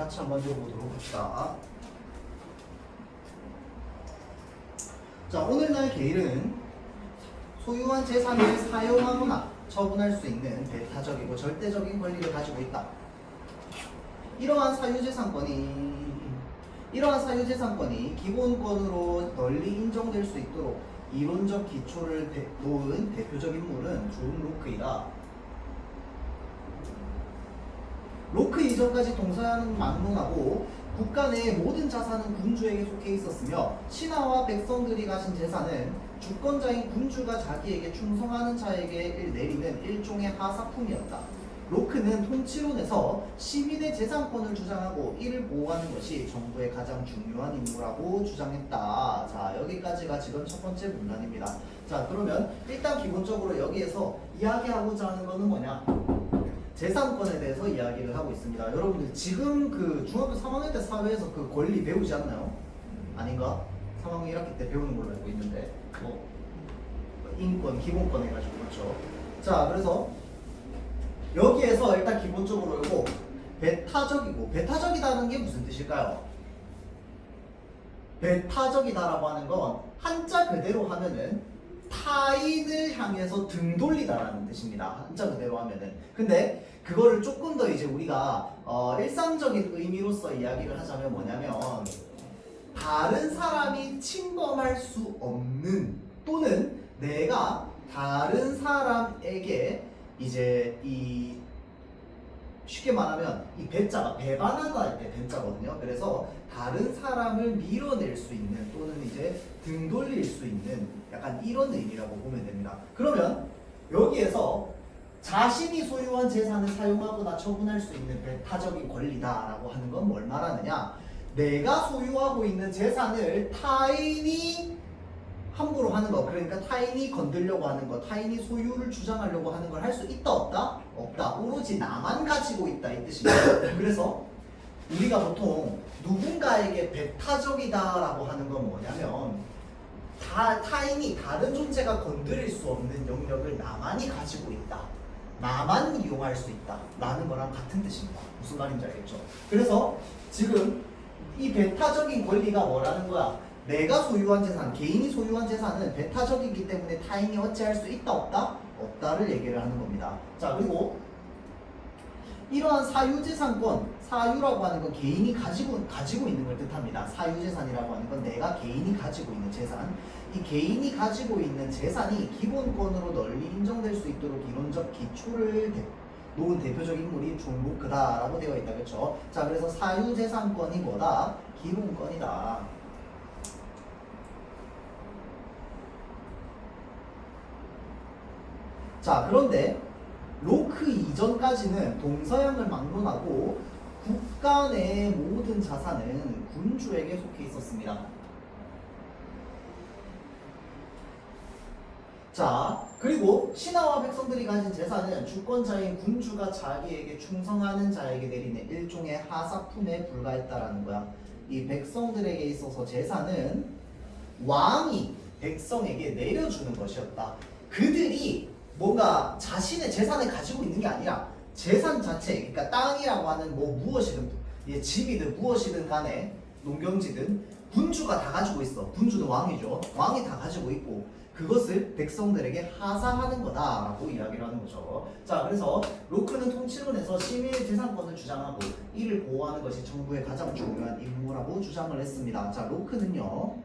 같이 한번 들어보도록 합시다. 자, 오늘날 개일은 소유한 재산을 사용하거나 처분할 수 있는 배타적이고 절대적인 권리를 가지고 있다. 이러한 사유재산권이 기본권으로 널리 인정될 수 있도록 이론적 기초를 놓은 대표적 인물은 존 로크이다. 로크 이전까지 동서양은 막론하고 국가 내의 모든 자산은 군주에게 속해 있었으며 신하와 백성들이 가진 재산은 주권자인 군주가 자기에게 충성하는 자에게 내리는 일종의 하사품이었다. 로크는 통치론에서 시민의 재산권을 주장하고 이를 보호하는 것이 정부의 가장 중요한 임무라고 주장했다. 자, 여기까지가 지금 첫 번째 문단입니다. 자, 그러면 일단 기본적으로 여기에서 이야기하고자 하는 것은 뭐냐? 재산권에 대해서 이야기를 하고 있습니다. 여러분들 지금 그 중학교 3학년 때 사회에서 그 권리 배우지 않나요? 아닌가? 3학년 1학기 때 배우는 걸로 알고 있는데 뭐 인권, 기본권 해가지고 그렇죠. 자, 그래서 여기에서 일단 기본적으로 이거 배타적이다는 게 무슨 뜻일까요? 배타적이다라고 하는 건 한자 그대로 하면은 타인을 향해서 등 돌리다라는 뜻입니다. 한자 그대로 하면은. 근데 그거를 조금 더 이제 우리가 일상적인 의미로서 이야기를 하자면 뭐냐면 다른 사람이 침범할 수 없는 또는 내가 다른 사람에게 이제 이 쉽게 말하면 이 배자가 배반하다 할 때 배자거든요. 그래서 다른 사람을 밀어낼 수 있는 또는 이제 등 돌릴 수 있는 약간 이런 의미라고 보면 됩니다. 그러면 여기에서 자신이 소유한 재산을 사용하거나 처분할 수 있는 배타적인 권리다라고 하는 건 뭘 말하느냐? 내가 소유하고 있는 재산을 타인이 함부로 하는 거, 그러니까 타인이 건들려고 하는 거, 타인이 소유를 주장하려고 하는 걸 할 수 있다 없다? 없다. 오로지 나만 가지고 있다 이 뜻입니다. 그래서 우리가 보통 누군가에게 배타적이다라고 하는 건 뭐냐면 타인이 다른 존재가 건드릴 수 없는 영역을 나만이 가지고 있다. 나만 이용할 수 있다. 라는 거랑 같은 뜻입니다. 무슨 말인지 알겠죠? 그래서 지금 이 배타적인 권리가 뭐라는 거야? 내가 소유한 재산, 개인이 소유한 재산은 배타적이기 때문에 타인이 어찌할 수 있다 없다? 없다를 얘기를 하는 겁니다. 자, 그리고 이러한 사유재산권, 사유라고 하는 건 개인이 가지고 있는 걸 뜻합니다. 사유재산이라고 하는 건 내가 개인이 가지고 있는 재산. 이 개인이 가지고 있는 재산이 기본권으로 널리 인정될 수 있도록 이론적 기초를 놓은 대표적 인물이 존 로크다라고 되어 있다. 그렇죠? 자, 그래서 사유재산권이 뭐다? 기본권이다. 자, 그런데 로크 이전까지는 동서양을 막론하고 국가 내의 모든 자산은 군주에게 속해 있었습니다. 자, 그리고 신하와 백성들이 가진 재산은 주권자인 군주가 자기에게 충성하는 자에게 내리는 일종의 하사품에 불과했다라는 거야. 이 백성들에게 있어서 재산은 왕이 백성에게 내려주는 것이었다. 그들이 뭔가 자신의 재산을 가지고 있는 게 아니라 재산 자체, 그러니까 땅이라고 하는 뭐 무엇이든 집이든 무엇이든 간에 농경지든 군주가 다 가지고 있어. 군주는 왕이죠. 왕이 다 가지고 있고 그것을 백성들에게 하사하는 거다라고 이야기를 하는 거죠. 자, 그래서 로크는 통치론에서 시민의 재산권을 주장하고 이를 보호하는 것이 정부의 가장 중요한 임무라고 주장을 했습니다. 자, 로크는요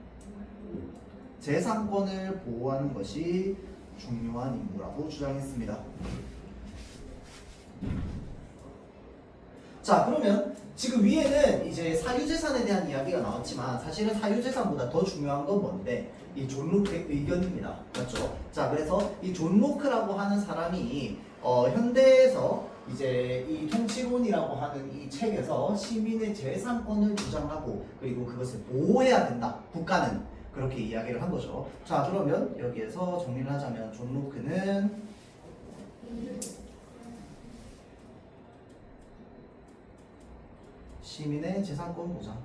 재산권을 보호하는 것이 중요한 임무라고 주장했습니다. 자, 그러면 지금 위에는 이제 사유재산에 대한 이야기가 나왔지만 사실은 사유재산보다 더 중요한 건 뭔데? 이 존 로크의 의견입니다. 맞죠? 자, 그래서 이 존 로크라고 하는 사람이 현대에서 이제 이 통치론이라고 하는 이 책에서 시민의 재산권을 주장하고 그리고 그것을 보호해야 된다. 국가는 그렇게 이야기를 한 거죠. 자, 그러면 여기에서 정리를 하자면 존 로크는 시민의 재산권 보장,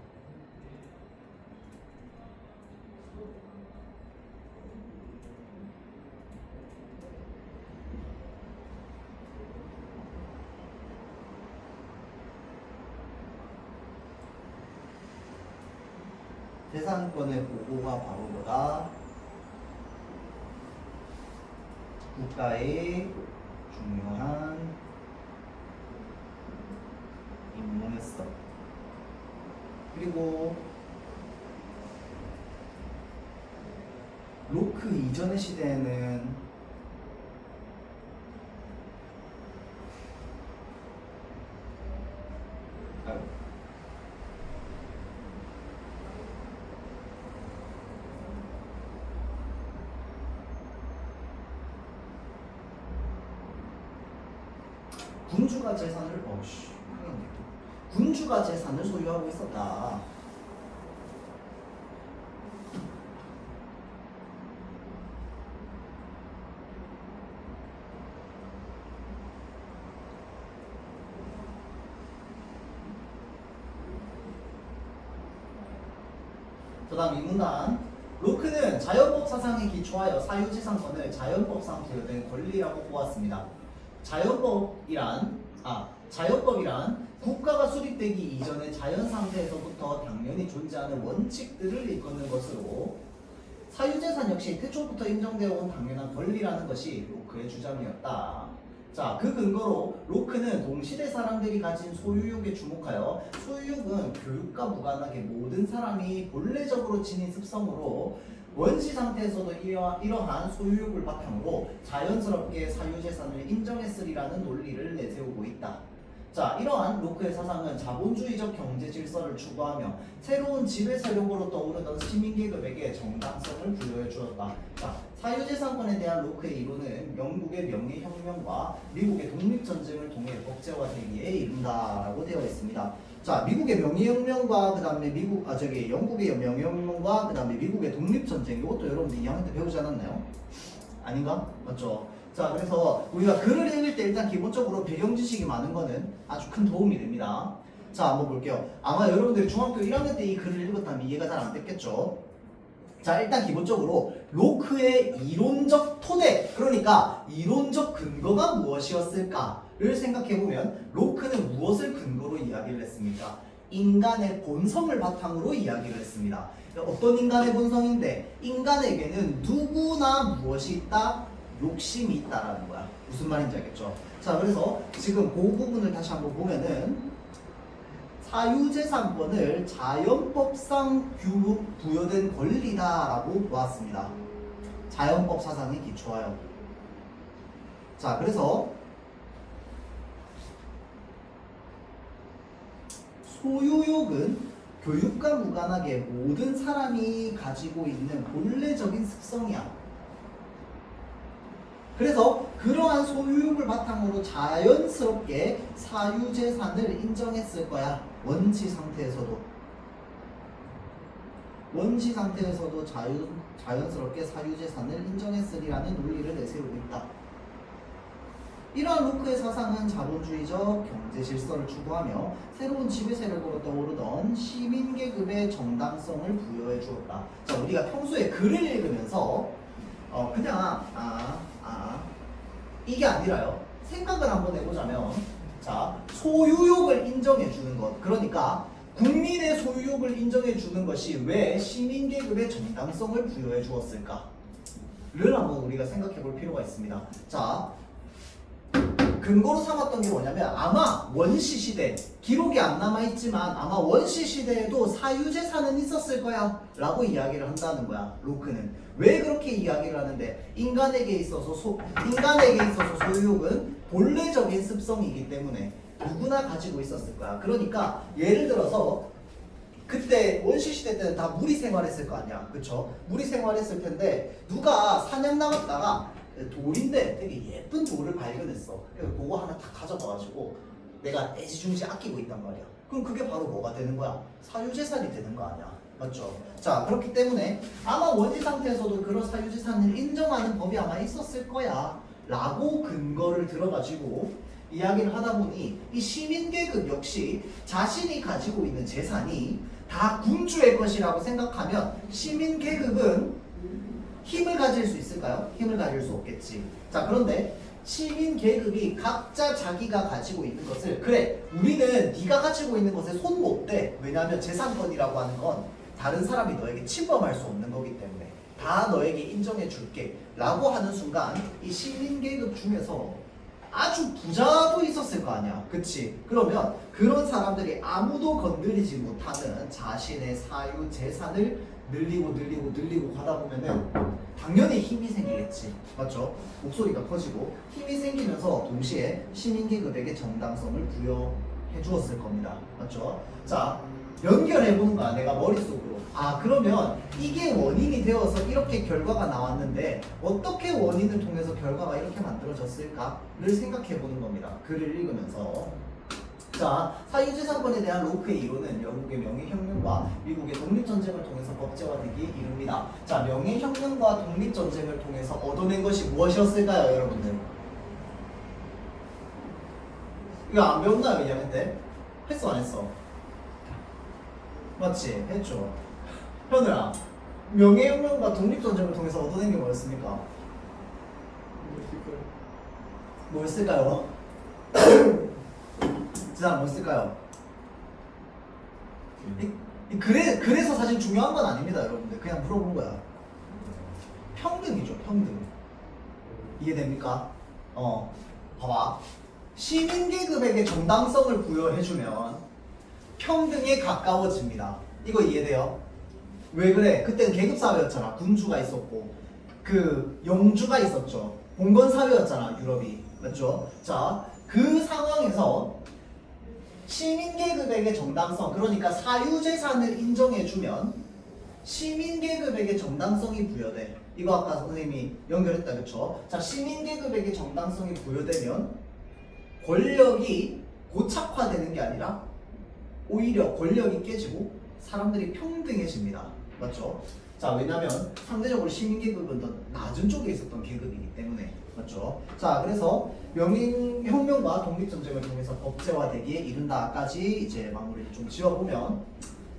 재산권의 보호가 바로 뭐다? 국가의 중요한 임무였어. 그리고 로크 이전의 시대에는 군주가 재산을 군주가 재산을 소유하고 있었다. 그 다음 이 문단 로크는 자연법 사상에 기초하여 사유재산권을 자연법상 부여된 권리라고 보았습니다. 자연법이란 국가가 수립되기 이전의 자연 상태에서부터 당연히 존재하는 원칙들을 일컫는 것으로 사유재산 역시 태초부터 인정되어 온 당연한 권리라는 것이 로크의 주장이었다. 자, 그 근거로 로크는 동시대 사람들이 가진 소유욕에 주목하여 소유욕은 교육과 무관하게 모든 사람이 본래적으로 지닌 습성으로 원시 상태에서도 이러한 소유욕을 바탕으로 자연스럽게 사유재산을 인정했으리라는 논리를 내세우고 있다. 자, 이러한 로크의 사상은 자본주의적 경제 질서를 추구하며 새로운 지배 세력으로 떠오르던 시민계급에게 정당성을 부여해 주었다. 자, 사유재산권에 대한 로크의 이론은 영국의 명예혁명과 미국의 독립전쟁을 통해 법제화되기에 이른다라고 되어 있습니다. 자, 미국의 명예혁명과 그 다음에 영국의 명예혁명과 그 다음에 미국의 독립전쟁, 이것도 여러분들 2학년 때 배우지 않았나요? 아닌가? 맞죠? 자, 그래서 우리가 글을 읽을 때 일단 기본적으로 배경 지식이 많은 거는 아주 큰 도움이 됩니다. 자, 한번 볼게요. 아마 여러분들이 중학교 1학년 때 이 글을 읽었다면 이해가 잘 안 됐겠죠? 자, 일단 기본적으로 로크의 이론적 토대, 그러니까 이론적 근거가 무엇이었을까를 생각해보면 로크는 무엇을 근거로 이야기를 했습니까? 인간의 본성을 바탕으로 이야기를 했습니다. 어떤 인간의 본성인데 인간에게는 누구나 무엇이 있다? 욕심이 있다라는 거야. 무슨 말인지 알겠죠? 자, 그래서 지금 그 부분을 다시 한번 보면은 사유재산권을 자연법상 부여된 권리다라고 보았습니다. 자연법 사상에 기초하여. 자, 그래서 소유욕은 교육과 무관하게 모든 사람이 가지고 있는 본래적인 습성이야. 그래서 그러한 소유욕을 바탕으로 자연스럽게 사유재산을 인정했을 거야. 원시 상태에서도 자연스럽게 사유재산을 인정했으리라는 논리를 내세우고 있다. 이러한 로크의 사상은 자본주의적 경제 질서를 추구하며 새로운 지배 세력으로 떠오르던 시민계급의 정당성을 부여해 주었다. 자, 우리가 평소에 글을 읽으면서 그냥 이게 아니라요. 생각을 한번 해보자면, 자, 소유욕을 인정해 주는 것, 그러니까 국민의 소유욕을 인정해 주는 것이 왜 시민계급의 정당성을 부여해 주었을까를 한번 우리가 생각해 볼 필요가 있습니다. 자, 근거로 삼았던 게 뭐냐면 아마 원시시대, 기록이 안 남아있지만 아마 원시시대에도 사유재산은 있었을 거야 라고 이야기를 한다는 거야. 로크는 왜 그렇게 이야기를 하는데 인간에게 있어서 소유욕은 본래적인 습성이기 때문에 누구나 가지고 있었을 거야. 그러니까 예를 들어서 그때 원시시대 때는 다 무리 생활했을 거 아니야, 그쵸? 무리 생활했을 텐데 누가 사냥 나갔다가 돌인데 되게 예쁜 돌을 발견했어. 그래서 그거 하나 다 가져가가지고 내가 애지중지 아끼고 있단 말이야. 그럼 그게 바로 뭐가 되는 거야? 사유재산이 되는 거 아니야, 맞죠? 자, 그렇기 때문에 아마 원시 상태에서도 그런 사유재산을 인정하는 법이 아마 있었을 거야 라고 근거를 들어가지고 이야기를 하다 보니 이 시민계급 역시 자신이 가지고 있는 재산이 다 군주의 것이라고 생각하면 시민계급은 힘을 가질 수 있을까요? 힘을 가질 수 없겠지. 자, 그런데 시민 계급이 각자 자기가 가지고 있는 것을, 그래, 우리는 네가 가지고 있는 것에 손 못 대. 왜냐하면 재산권이라고 하는 건 다른 사람이 너에게 침범할 수 없는 거기 때문에 다 너에게 인정해 줄게 라고 하는 순간 이 시민계급 중에서 아주 부자도 있었을 거 아니야. 그치? 그러면 그런 사람들이 아무도 건드리지 못하는 자신의 사유 재산을 늘리고 가다 보면은 당연히 힘이 생기겠지. 맞죠? 목소리가 커지고 힘이 생기면서 동시에 시민계급에게 정당성을 부여해 주었을 겁니다. 맞죠? 자, 연결해 보는 거야. 내가 머릿속으로. 아, 그러면 이게 원인이 되어서 이렇게 결과가 나왔는데 어떻게 원인을 통해서 결과가 이렇게 만들어졌을까를 생각해 보는 겁니다. 글을 읽으면서. 자, 사유재산권에 대한 로크의 이론은 영국의 명예혁명과 미국의 독립전쟁을 통해서 법제화되기에 이릅니다. 자, 명예혁명과 독립전쟁을 통해서 얻어낸 것이 무엇이었을까요, 여러분들? 이거 안 배웠나요, 2학년 때? 했어, 안 했어? 맞지? 했죠. 현우야, 명예혁명과 독립전쟁을 통해서 얻어낸 게 뭐였습니까? 뭐였을까요? 진짜 뭐였을까요? 그래서 사실 중요한 건 아닙니다, 여러분들. 그냥 물어본 거야. 평등이죠, 평등. 이해됩니까? 봐봐. 시민계급에게 정당성을 부여해주면 평등에 가까워집니다. 이거 이해돼요? 왜 그래? 그때는 계급사회였잖아. 군주가 있었고 그 영주가 있었죠. 봉건사회였잖아, 유럽이. 맞죠? 자, 그 상황에서 시민계급에게 정당성, 그러니까 사유재산을 인정해주면 시민계급에게 정당성이 부여돼. 이거 아까 선생님이 연결했다, 그쵸? 자, 시민계급에게 정당성이 부여되면 권력이 고착화되는 게 아니라 오히려 권력이 깨지고 사람들이 평등해집니다. 맞죠? 자, 왜냐면 상대적으로 시민계급은 더 낮은 쪽에 있었던 계급이기 때문에. 맞죠? 자, 그래서 명예혁명과 독립전쟁을 통해서 법제화되기에 이른다까지 이제 마무리를 좀 지어보면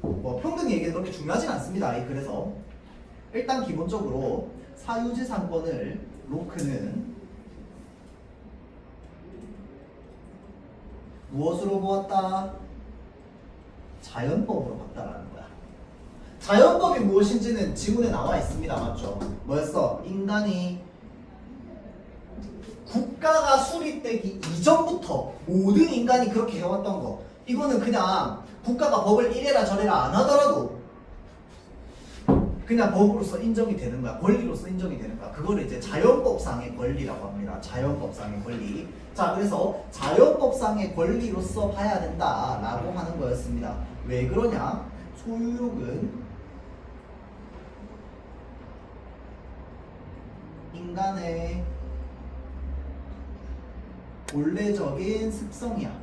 뭐 평등 얘기는 그렇게 중요하진 않습니다. 그래서 일단 기본적으로 사유재산권을 로크는 무엇으로 보았다? 자연법으로 봤다라는 거야. 자연법이 무엇인지는 지문에 나와 있습니다. 맞죠? 뭐였어? 인간이 국가가 수립되기 이전부터 모든 인간이 그렇게 해왔던 거. 이거는 그냥 국가가 법을 이래라 저래라 안 하더라도 그냥 법으로서 인정이 되는 거야. 권리로서 인정이 되는 거야. 그거를 이제 자연법상의 권리라고 합니다. 자연법상의 권리. 자, 그래서 자연법상의 권리로서 봐야 된다라고 하는 거였습니다. 왜 그러냐? 소유욕은 인간의 본래적인 습성이야.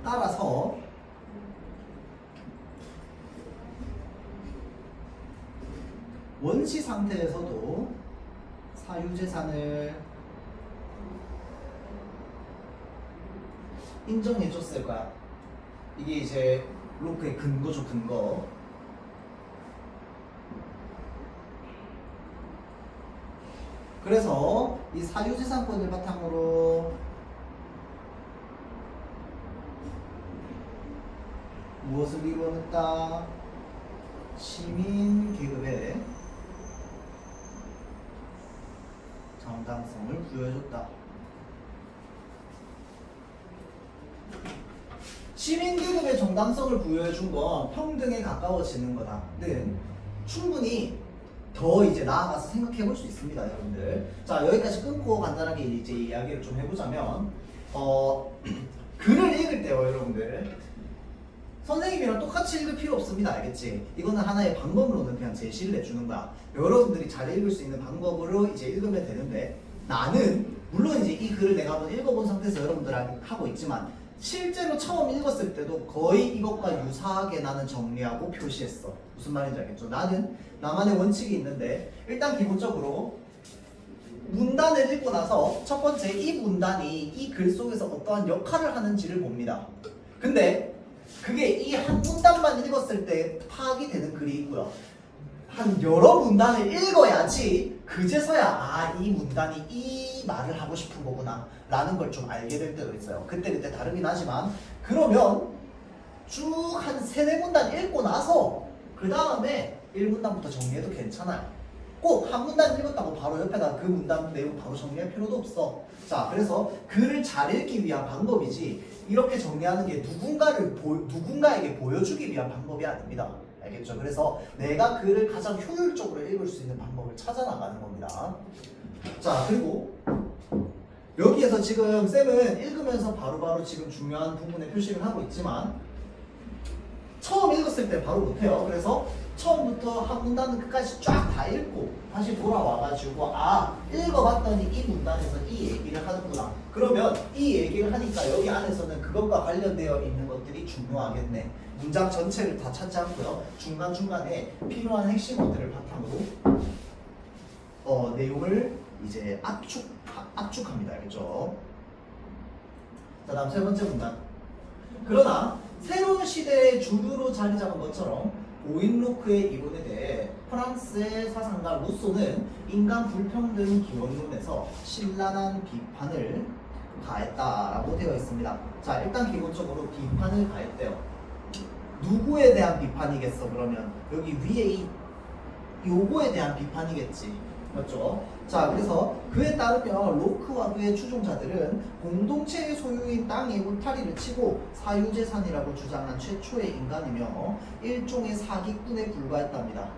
따라서 원시 상태에서도 사유재산을 인정해줬을 거야. 이게 이제 로크의 근거죠, 근거. 그래서 이 사유재산권을 바탕으로 무엇을 이루어냈다? 시민계급에 정당성을 부여해줬다. 시민계급에 정당성을 부여해준 건 평등에 가까워지는 거다는 충분히 더 이제 나아가서 생각해 볼 수 있습니다, 여러분들. 자, 여기까지 끊고 간단하게 이제 이야기를 좀 해보자면, 글을 읽을 때요, 여러분들. 선생님이랑 똑같이 읽을 필요 없습니다, 알겠지? 이거는 하나의 방법으로는 그냥 제시를 해주는 거야. 여러분들이 잘 읽을 수 있는 방법으로 이제 읽으면 되는데, 나는 물론 이제 이 글을 내가 한번 읽어본 상태에서 여러분들하고 하고 있지만, 실제로 처음 읽었을 때도 거의 이것과 유사하게 나는 정리하고 표시했어. 무슨 말인지 알겠죠? 나는 나만의 원칙이 있는데, 일단 기본적으로 문단을 읽고 나서 첫 번째 이 문단이 이 글 속에서 어떠한 역할을 하는지를 봅니다. 근데 그게 이 한 문단만 읽었을 때 파악이 되는 글이 있고요. 한 여러 문단을 읽어야지 그제서야 이 문단이 이 말을 하고 싶은 거구나 라는 걸 좀 알게 될 때도 있어요. 그때 다르긴 하지만 그러면 쭉 한 3-4문단 읽고 나서 그 다음에 1문단부터 정리해도 괜찮아요. 꼭 한 문단 읽었다고 바로 옆에다 그 문단 내용 바로 정리할 필요도 없어. 자, 그래서 글을 잘 읽기 위한 방법이지 이렇게 정리하는 게 누군가에게 보여주기 위한 방법이 아닙니다. 알겠죠? 그래서 내가 글을 가장 효율적으로 읽을 수 있는 방법을 찾아 나가는 겁니다. 자, 그리고 여기에서 지금 쌤은 읽으면서 바로바로 지금 중요한 부분에 표시를 하고 있지만 처음 읽었을 때 바로 못해요. 그래서 처음부터 한 문단은 끝까지 쫙 다 읽고 다시 돌아와가지고 읽어봤더니 이 문단에서 이 얘기를 하는구나. 그러면 이 얘기를 하니까 여기 안에서는 그것과 관련되어 있는 것들이 중요하겠네. 문장 전체를 다 찾지 않고요. 중간중간에 필요한 핵심어들을 바탕으로 내용을 이제 압축합니다. 알겠죠? 자, 다음 3번째 문단. 그러나 새로운 시대의 주류로 자리 잡은 것처럼 오인로크의 이론에 대해 프랑스의 사상가 루소는 인간 불평등 기원론에서 신랄한 비판을 가했다라고 되어 있습니다. 자, 일단 기본적으로 비판을 가했대요. 누구에 대한 비판이겠어? 그러면 여기 위에 이 요거에 대한 비판이겠지. 맞죠? 자, 그래서 그에 따르면 로크와 그의 추종자들은 공동체의 소유인 땅의 울타리를 치고 사유재산이라고 주장한 최초의 인간이며 일종의 사기꾼에 불과했답니다.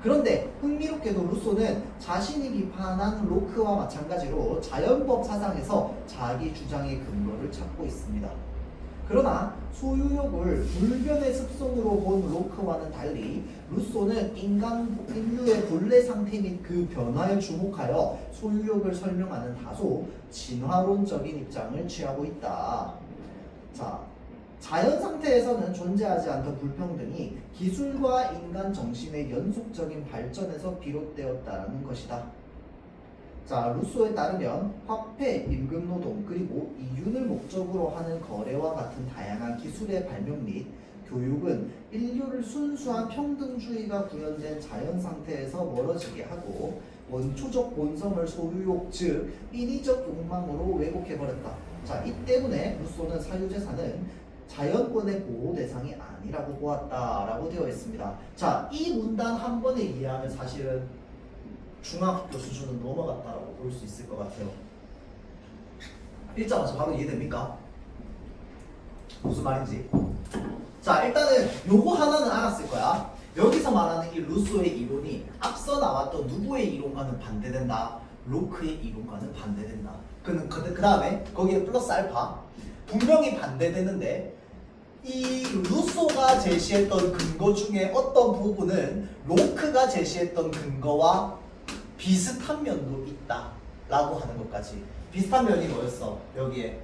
그런데 흥미롭게도 루소는 자신이 비판한 로크와 마찬가지로 자연법 사상에서 자기 주장의 근거를 찾고 있습니다. 그러나 소유욕을 불변의 습성으로 본 로크와는 달리 루소는 인류의 본래 상태 및 그 변화에 주목하여 소유욕을 설명하는 다소 진화론적인 입장을 취하고 있다. 자, 자연 상태에서는 존재하지 않던 불평등이 기술과 인간 정신의 연속적인 발전에서 비롯되었다는 것이다. 자, 루소에 따르면 화폐, 임금노동, 그리고 이윤을 목적으로 하는 거래와 같은 다양한 기술의 발명 및 교육은 인류를 순수한 평등주의가 구현된 자연 상태에서 멀어지게 하고 원초적 본성을 소유욕, 즉 인위적 욕망으로 왜곡해버렸다. 자, 이 때문에 루소는 사유재산은 자연권의 보호 대상이 아니라고 보았다라고 되어 있습니다. 자, 이 문단 한 번에 이해하면 사실은 중학교 수준은 넘어갔다라고 볼 수 있을 것 같아요. 읽자마자 바로 이해됩니까? 무슨 말인지. 자, 일단은 요거 하나는 알았을 거야. 여기서 말하는 이 루소의 이론이 앞서 나왔던 누구의 이론과는 반대된다. 로크의 이론과는 반대된다. 그 다음에 거기에 플러스 알파. 분명히 반대되는데 이 루소가 제시했던 근거 중에 어떤 부분은 로크가 제시했던 근거와 비슷한 면도 있다 라고 하는 것까지. 비슷한 면이 뭐였어? 여기에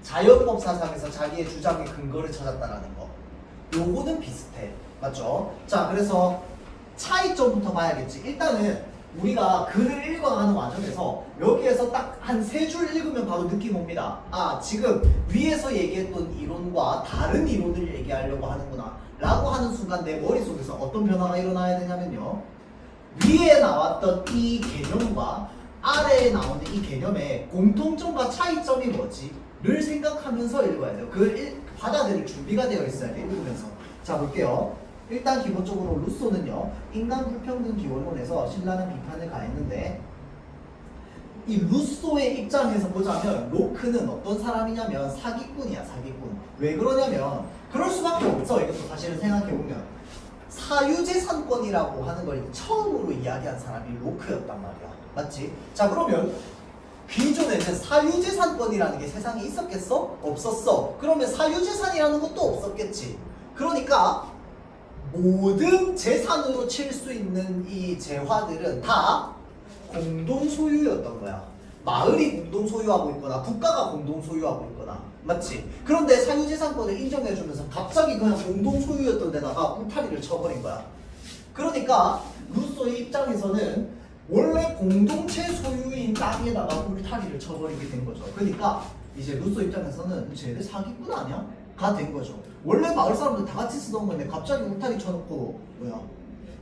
자연법 사상에서 자기의 주장의 근거를 찾았다라는 거. 요거는 비슷해. 맞죠? 자, 그래서 차이점부터 봐야겠지. 일단은 우리가 글을 읽어가는 과정에서 여기에서 딱 한 3줄 읽으면 바로 느낌 옵니다. 지금 위에서 얘기했던 이론과 다른 이론을 얘기하려고 하는구나 라고 하는 순간 내 머릿속에서 어떤 변화가 일어나야 되냐면요, 위에 나왔던 이 개념과 아래에 나오는 이 개념의 공통점과 차이점이 뭐지? 를 생각하면서 읽어야 돼요. 그걸 받아들일 준비가 되어 있어야 돼요. 읽으면서. 자, 볼게요. 일단 기본적으로 루소는요, 인간 불평등 기원론에서 신랄한 비판을 가했는데, 이 루소의 입장에서 보자면 로크는 어떤 사람이냐면 사기꾼이야. 사기꾼. 왜 그러냐면 그럴 수밖에 없어. 이것도 사실은 생각해보면 사유재산권이라고 하는 걸 처음으로 이야기한 사람이 로크였단 말이야. 맞지? 자, 그러면 기존에는 사유재산권이라는 게 세상에 있었겠어? 없었어. 그러면 사유재산이라는 것도 없었겠지. 그러니까 모든 재산으로 칠 수 있는 이 재화들은 다 공동 소유였던 거야. 마을이 공동 소유하고 있거나 국가가 공동 소유하고 있거나. 맞지? 그런데 사유재산권을 인정해주면서 갑자기 그냥 공동 소유였던 데다가 울타리를 쳐버린 거야. 그러니까 루소의 입장에서는 원래 공동체 소유인 땅에다가 울타리를 쳐버리게 된 거죠. 그러니까 이제 루소 입장에서는 쟤네 사기꾼 아니야? 가 된 거죠. 원래 마을 사람들 다 같이 쓰던 건데 갑자기 울타리 쳐놓고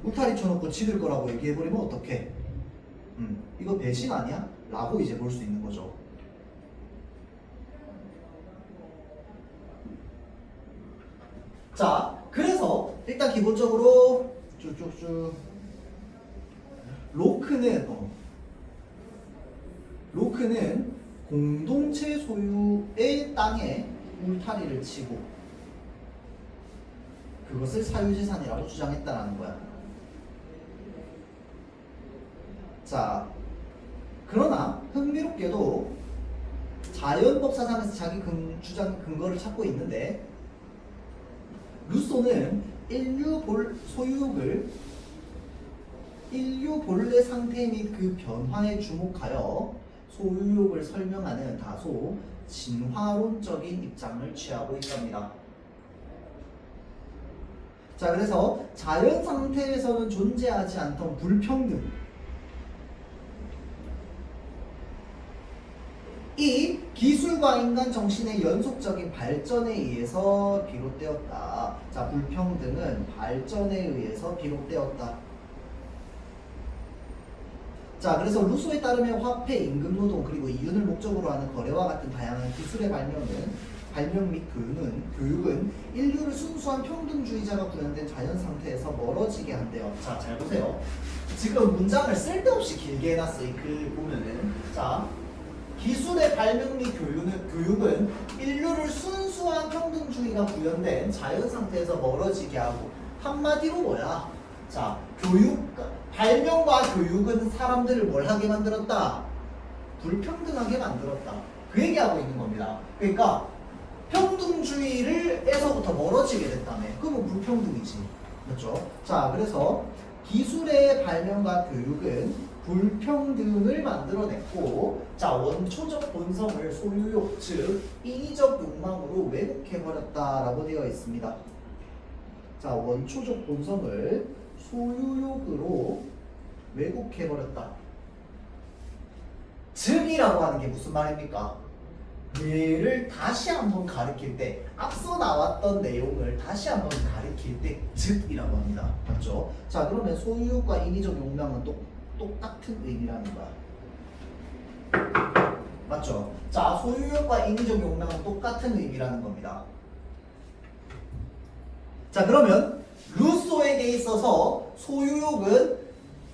울타리 쳐놓고 지을 거라고 얘기해버리면 어떡해? 이거 배신 아니야? 라고 이제 볼 수 있는 거죠. 자, 그래서 일단 기본적으로 쭉쭉쭉 로크는 공동체 소유의 땅에 울타리를 치고 그것을 사유재산이라고 주장했다라는 거야. 자, 그러나 흥미롭게도 자연법 사상에서 자기 주장 근거를 찾고 있는데 루소는 인류 본래 상태 및 그 변화에 주목하여 소유욕을 설명하는 다소 진화론적인 입장을 취하고 있답니다. 자, 그래서 자연 상태에서는 존재하지 않던 불평등, 이 기술과 인간 정신의 연속적인 발전에 의해서 비롯되었다. 자, 불평등은 발전에 의해서 비롯되었다. 자, 그래서 루소에 따르면 화폐, 임금노동, 그리고 이윤을 목적으로 하는 거래와 같은 다양한 기술의 발명 및 교육은 인류를 순수한 평등주의자가 구현된 자연 상태에서 멀어지게 한대요. 자, 잘 보세요. 지금 문장을 쓸데없이 길게 해놨어. 이 글 보면은. 자, 기술의 발명 및 교육은 인류를 순수한 평등주의가 구현된 자연 상태에서 멀어지게 하고, 한마디로 뭐야? 자, 발명과 교육은 사람들을 뭘 하게 만들었다? 불평등하게 만들었다. 그 얘기하고 있는 겁니다. 그러니까 평등주의에서부터 멀어지게 됐다며. 그러면 불평등이지. 그렇죠? 자, 그래서 기술의 발명과 교육은 불평등을 만들어냈고, 자, 원초적 본성을 소유욕, 즉 인위적 욕망으로 왜곡해버렸다라고 되어 있습니다. 자, 원초적 본성을 소유욕으로 왜곡해버렸다. 즉이라고 하는 게 무슨 말입니까? 얘를 다시 한번 가리킬 때, 앞서 나왔던 내용을 다시 한번 가리킬 때 즉이라고 합니다. 맞죠? 자, 그러면 소유욕과 인위적 욕망은 똑같은 의미라는 거야. 맞죠? 자, 소유욕과 인위적 욕망은 똑같은 의미라는 겁니다. 자, 그러면 루소에게 있어서 소유욕은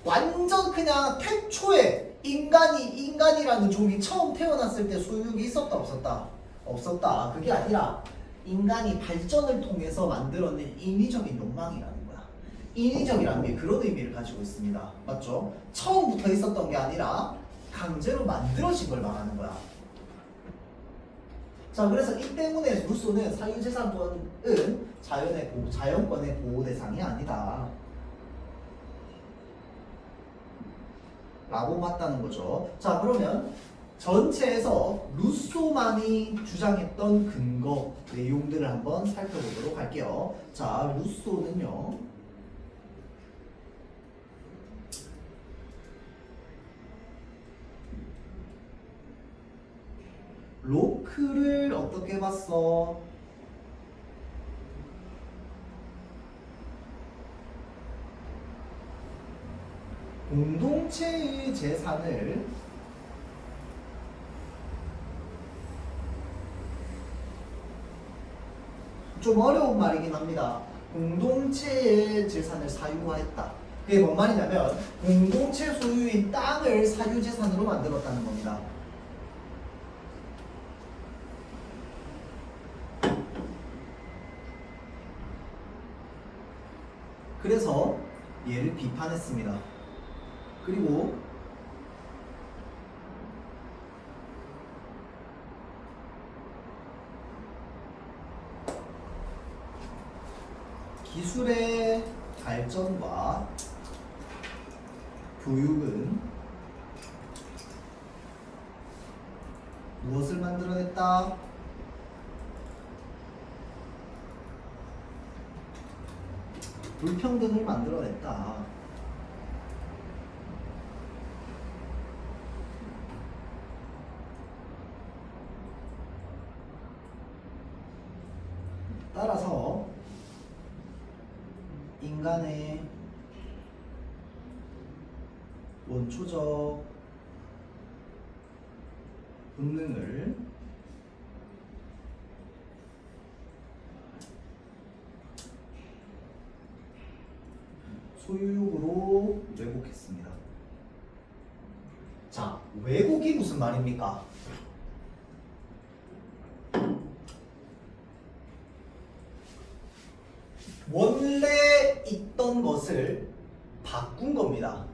완전 그냥 태초에 인간이라는 종이 처음 태어났을 때 소유욕이 있었다 없었다? 없었다. 그게 아니라 인간이 발전을 통해서 만들어낸 인위적인 욕망이라는 거야. 인위적이라는 게 그런 의미를 가지고 있습니다. 맞죠? 처음부터 있었던 게 아니라 강제로 만들어진 걸 말하는 거야. 자, 그래서 이 때문에 루소는 사유재산권은 자연권의 보호 대상이 아니다 라고 봤다는 거죠. 자, 그러면 전체에서 루소만이 주장했던 근거 내용들을 한번 살펴보도록 할게요. 자, 루소는요, 로크를 어떻게 봤어? 공동체의 재산을 좀 어려운 말이긴 합니다. 공동체의 재산을 사유화했다. 그게 뭔 말이냐면 공동체 소유인 땅을 사유재산으로 만들었다는 겁니다. 그래서 얘를 비판했습니다. 그리고 기술의 발전과 교육은 무엇을 만들어냈다? 불평등을 만들어냈다. 따라서 인간의 원초적 본능을 소유욕으로 왜곡했습니다. 자, 왜곡이 무슨 말입니까? 원래 있던 것을 바꾼 겁니다.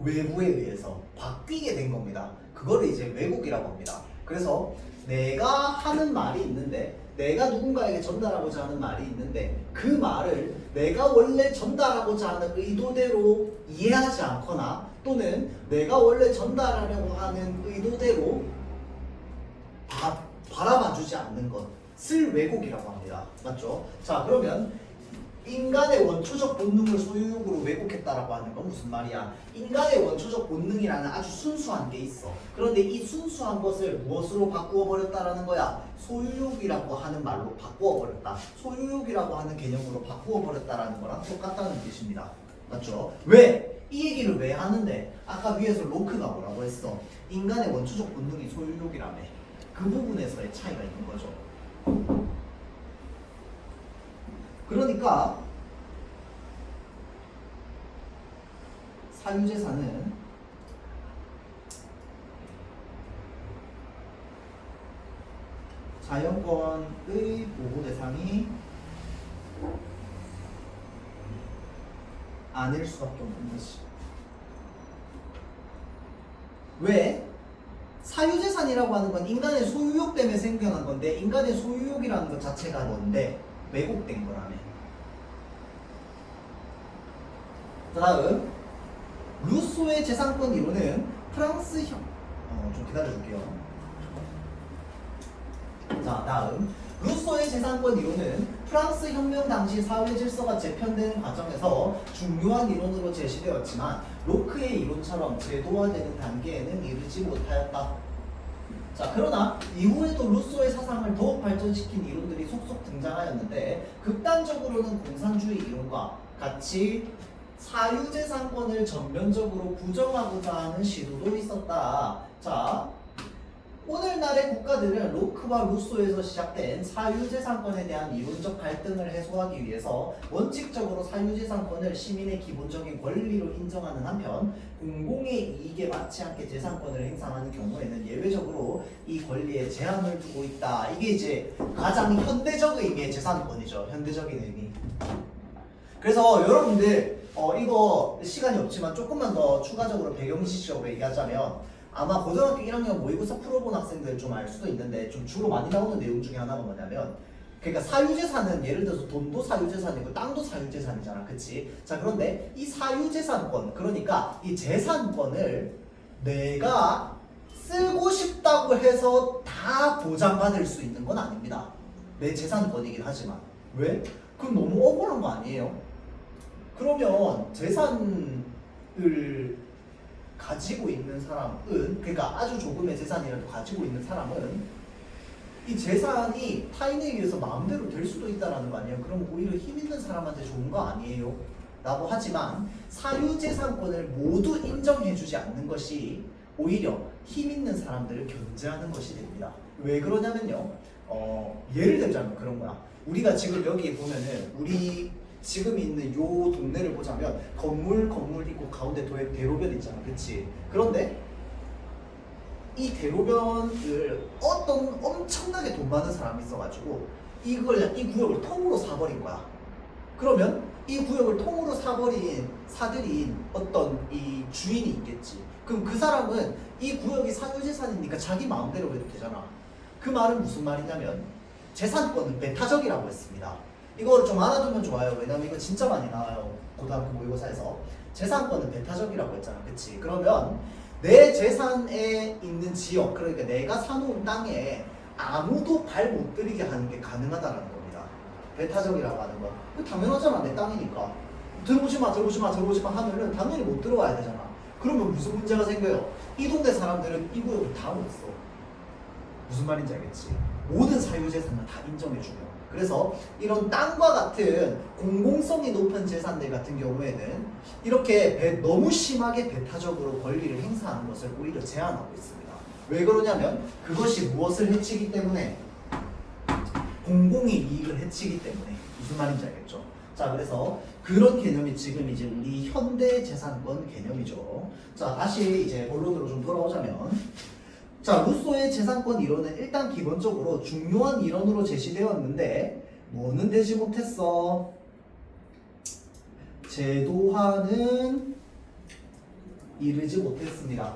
외부에 의해서 바뀌게 된 겁니다. 그거를 이제 왜곡이라고 합니다. 그래서 내가 하는 말이 있는데, 내가 누군가에게 전달하고자 하는 말이 있는데, 그 말을 내가 원래 전달하고자 하는 의도대로 이해하지 않거나, 또는 내가 원래 전달하려고 하는 의도대로 바라봐주지 않는 것을 왜곡이라고 합니다. 맞죠? 자, 그러면 인간의 원초적 본능을 소유욕으로 왜곡했다라고 하는 건 무슨 말이야? 인간의 원초적 본능이라는 아주 순수한 게 있어. 그런데 이 순수한 것을 무엇으로 바꾸어 버렸다라는 거야? 소유욕이라고 하는 말로 바꾸어 버렸다. 소유욕이라고 하는 개념으로 바꾸어 버렸다라는 거랑 똑같다는 뜻입니다. 맞죠? 왜? 이 얘기를 왜 하는데? 아까 위에서 로크가 뭐라고 했어? 인간의 원초적 본능이 소유욕이라며. 그 부분에서의 차이가 있는 거죠. 그러니까 사유재산은 자연권의 보호 대상이 아닐 수밖에 없는 것이. 왜? 사유재산이라고 하는 건 인간의 소유욕 때문에 생겨난 건데, 인간의 소유욕이라는 것 자체가 뭔데? 왜곡된 거라며. 다음 루소의 재산권 이론은 프랑스형 좀 기다려줄게요. 자, 다음 루소의 재산권 이론은 프랑스 혁명 당시 사회 질서가 재편되는 과정에서 중요한 이론으로 제시되었지만 로크의 이론처럼 제도화되는 단계에는 이르지 못하였다. 자, 그러나 이후에도 루소의 사상을 더욱 발전시킨 이론들이 속속 등장하였는데, 극단적으로는 공산주의 이론과 같이 사유재산권을 전면적으로 부정하고자 하는 시도도 있었다. 자, 오늘날의 국가들은 로크와 루소에서 시작된 사유재산권에 대한 이론적 갈등을 해소하기 위해서 원칙적으로 사유재산권을 시민의 기본적인 권리로 인정하는 한편, 공공의 이익에 맞지 않게 재산권을 행사하는 경우에는 예외적으로 이 권리에 제한을 두고 있다. 이게 이제 가장 현대적 의미의 재산권이죠. 현대적인 의미. 그래서 여러분들 이거 시간이 없지만 조금만 더 추가적으로 배경지식적으로 얘기하자면, 아마 고등학교 1학년 모의고사 풀어본 학생들 좀 알 수도 있는데, 좀 주로 많이 나오는 내용 중에 하나가 뭐냐면, 그러니까 사유재산은 예를 들어서 돈도 사유재산이고 땅도 사유재산이잖아. 그치? 자, 그런데 이 사유재산권, 그러니까 이 재산권을 내가 쓰고 싶다고 해서 다 보장받을 수 있는 건 아닙니다. 내 재산권이긴 하지만. 왜? 그건 너무 억울한 거 아니에요? 그러면 재산을 가지고 있는 사람은, 그러니까 아주 조금의 재산이라도 가지고 있는 사람은 이 재산이 타인에 의해서 마음대로 될 수도 있다는 거 아니에요? 그럼 오히려 힘 있는 사람한테 좋은 거 아니에요? 라고 하지만 사유재산권을 모두 인정해주지 않는 것이 오히려 힘 있는 사람들을 견제하는 것이 됩니다. 왜 그러냐면요, 예를 들자면 그런 거야. 우리가 지금 여기 보면은 우리 지금 있는 요 동네를 보자면 건물 있고 가운데 대로변 있잖아. 그치? 그런데 이 대로변을 어떤 엄청나게 돈 많은 사람이 있어가지고 이 구역을 통으로 사버린 거야. 그러면 이 구역을 통으로 사들인 어떤 이 주인이 있겠지. 그럼 그 사람은 이 구역이 사유재산이니까 자기 마음대로 해도 되잖아. 그 말은 무슨 말이냐면 재산권은 배타적이라고 했습니다. 이거를 좀 알아두면 좋아요. 왜냐면 이거 진짜 많이 나와요. 고등학교 모의고사에서. 재산권은 배타적이라고 했잖아. 그치? 그러면 내 재산에 있는 지역, 그러니까 내가 사놓은 땅에 아무도 발 못 들이게 하는 게 가능하다는 겁니다. 배타적이라고 하는 건. 당연하잖아. 내 땅이니까. 들어오지 마 하면은 당연히 못 들어와야 되잖아. 그러면 무슨 문제가 생겨요? 이 동네 사람들은 이 구역을 다 못 써. 무슨 말인지 알겠지? 모든 사유재산을 다 인정해주면. 그래서 이런 땅과 같은 공공성이 높은 재산들 같은 경우에는 이렇게 너무 심하게 배타적으로 권리를 행사하는 것을 오히려 제한하고 있습니다. 왜 그러냐면 그것이 무엇을 해치기 때문에 공공의 이익을 해치기 때문에. 무슨 말인지 알겠죠? 자, 그래서 그런 개념이 지금 이제 우리 현대 재산권 개념이죠. 자, 다시 이제 본론으로 좀 돌아오자면, 자, 루소의 재산권 이론은 일단 기본적으로 중요한 이론으로 제시되었는데 뭐는 되지 못했어? 제도화는 이르지 못했습니다.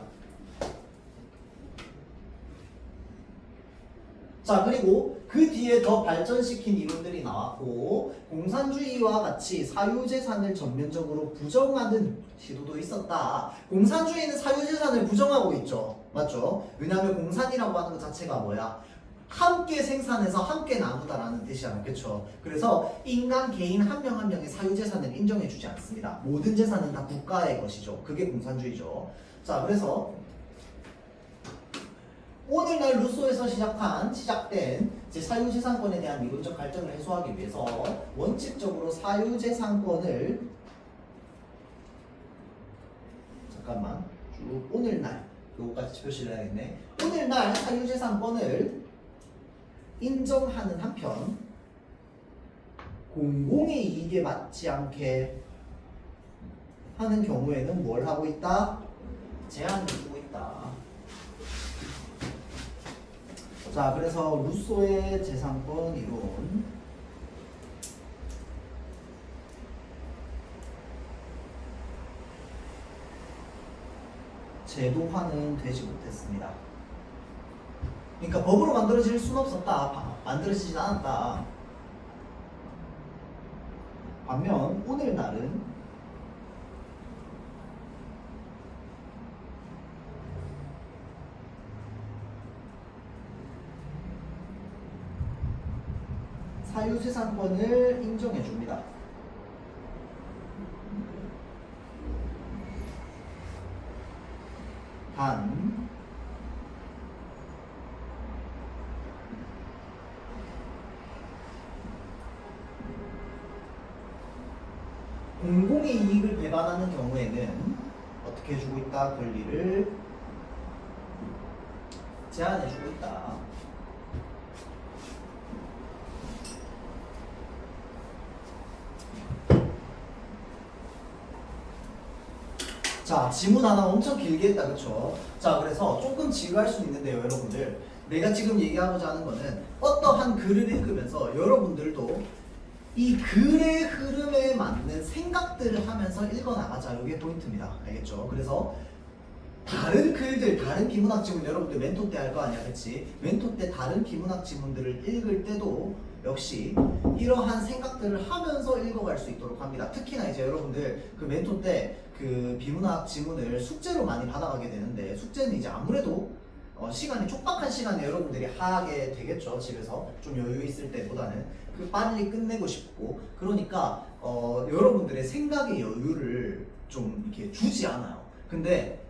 자, 그리고 그 뒤에 더 발전시킨 이론들이 나왔고 공산주의와 같이 사유재산을 전면적으로 부정하는 시도도 있었다. 공산주의는 사유재산을 부정하고 있죠. 맞죠? 왜냐하면 공산이라고 하는 것 자체가 뭐야? 함께 생산해서 함께 나누다라는 뜻이잖아요. 그렇죠? 그래서 인간 개인 한 명 한 명의 사유재산을 인정해주지 않습니다. 모든 재산은 다 국가의 것이죠. 그게 공산주의죠. 자, 그래서 오늘날 루소에서 시작된 사유재산권에 대한 이론적 갈등을 해소하기 위해서 원칙적으로 사유재산권을 잠깐만 쭉 오늘날 요거까지 표시를 해야겠네. 오늘날 사유재산권을 인정하는 한편 공공의 이익에 맞지 않게 하는 경우에는 뭘 하고 있다? 제한을 두고 있다. 자, 그래서 루소의 재산권 이론 제도화는 되지 못했습니다. 그러니까 법으로 만들어질 수는 없었다. 만들어지진 않았다. 반면 오늘날은 사유재산권을 인정해 줍니다. 단 공공의 이익을 배반하는 경우에는 어떻게 해주고 있다? 권리를 제한해주고 있다. 자, 지문 하나 엄청 길게 했다, 그쵸? 자, 그래서 조금 지루할 수 있는데요, 여러분들. 내가 지금 얘기하고자 하는 거는 어떠한 글을 읽으면서 여러분들도 이 글의 흐름에 맞는 생각들을 하면서 읽어나가자. 이게 포인트입니다. 알겠죠? 그래서 다른 글들, 다른 비문학 지문 여러분들 멘토 때 할 거 아니야, 그치? 멘토 때 다른 비문학 지문들을 읽을 때도 역시 이러한 생각들을 하면서 읽어갈 수 있도록 합니다. 특히나 이제 여러분들 그 멘토 때 그 비문학 지문을 숙제로 많이 받아가게 되는데 숙제는 이제 아무래도 시간이 촉박한 시간에 여러분들이 하게 되겠죠. 집에서 좀 여유 있을 때보다는 그 빨리 끝내고 싶고 그러니까 여러분들의 생각의 여유를 좀 이렇게 주지 않아요. 근데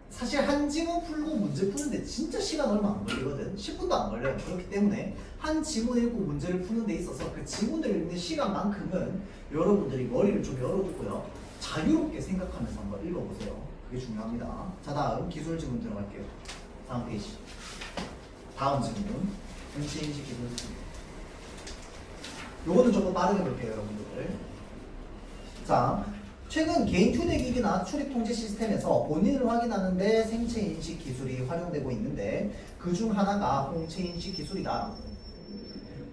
사실 한 지문 풀고 문제 푸는데 진짜 시간 얼마 안 걸리거든. 10분도 안 걸려요. 그렇기 때문에 한 지문 읽고 문제를 푸는 데 있어서 그 지문을 읽는 시간만큼은 여러분들이 머리를 좀 열어두고요. 자유롭게 생각하면서 한번 읽어보세요. 그게 중요합니다. 자, 다음 기술 지문 들어갈게요. 다음 페이지. 다음 지문. 홍채인식 기술 지문. 요거는 조금 빠르게 볼게요, 여러분들. 자, 최근 개인 휴대기기나 출입 통제 시스템에서 본인을 확인하는데 생체 인식 기술이 활용되고 있는데 그 중 하나가 홍채 인식 기술이다.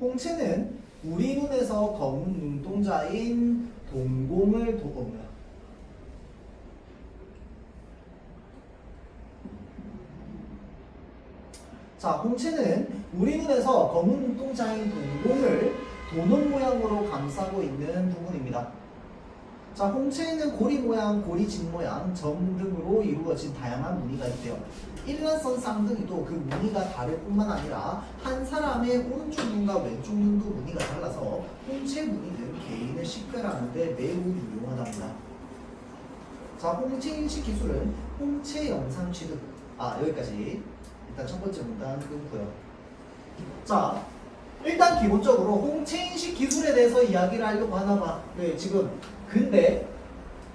홍채는 우리 눈에서 검은 눈동자인 동공을 자, 홍채는 우리 눈에서 검은 눈동자인 동공을 도넛 모양으로 감싸고 있는 부분입니다. 자, 홍채에는 고리 모양, 고리 집 모양, 점 등으로 이루어진 다양한 무늬가 있대요. 일란성 쌍둥이도 그 무늬가 다를 뿐만 아니라 한 사람의 오른쪽 눈과 왼쪽 눈도 무늬가 달라서 홍채 무늬는 개인을 식별하는 데 매우 유용하답니다. 자, 홍채 인식 기술은 홍채 영상 취득. 여기까지. 일단 첫 번째 문단 끊고요. 자, 일단 기본적으로 홍채인식 기술에 대해서 이야기를 하려고 하나 봐. 네, 지금 근데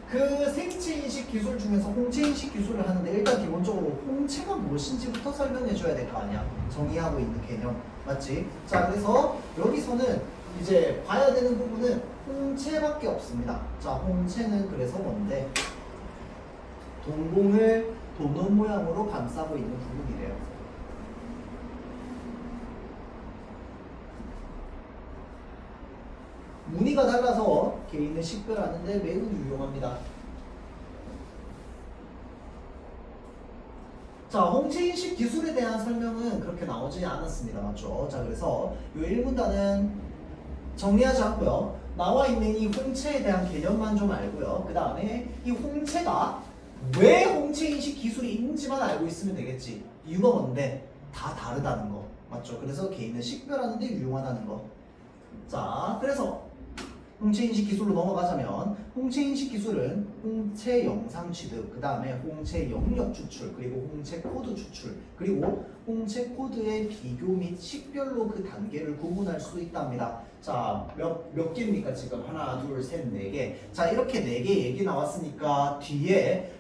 그 생체인식 기술 중에서 홍채인식 기술을 하는데 일단 기본적으로 홍채가 무엇인지부터 설명해 줘야 될 거 아니야. 정의하고 있는 개념. 맞지? 자, 그래서 여기서는 이제 봐야 되는 부분은 홍채밖에 없습니다. 자, 홍채는 그래서 뭔데? 동공을 도넛 모양으로 감싸고 있는 부분이래요. 무늬가 달라서 개인을 식별하는데 매우 유용합니다. 자, 홍채인식 기술에 대한 설명은 그렇게 나오지 않았습니다. 맞죠? 자, 그래서 이 1문단은 정리하지 않고요. 나와 있는 이 홍채에 대한 개념만 좀 알고요. 그 다음에 이 홍채가 왜 홍채인식 기술이 있는지만 알고 있으면 되겠지. 이유가 뭔데? 다 다르다는 거. 맞죠? 그래서 개인을 식별하는 데 유용하다는 거. 자, 그래서 홍채인식 기술로 넘어가자면 홍채인식 기술은 홍채 영상 취득, 그 다음에 홍채 영역 추출, 그리고 홍채 코드 추출, 그리고 홍채 코드의 비교 및 식별로 그 단계를 구분할 수 있답니다. 자, 몇 개입니까 지금? 하나, 둘, 셋, 네 개. 자, 이렇게 네 개 얘기 나왔으니까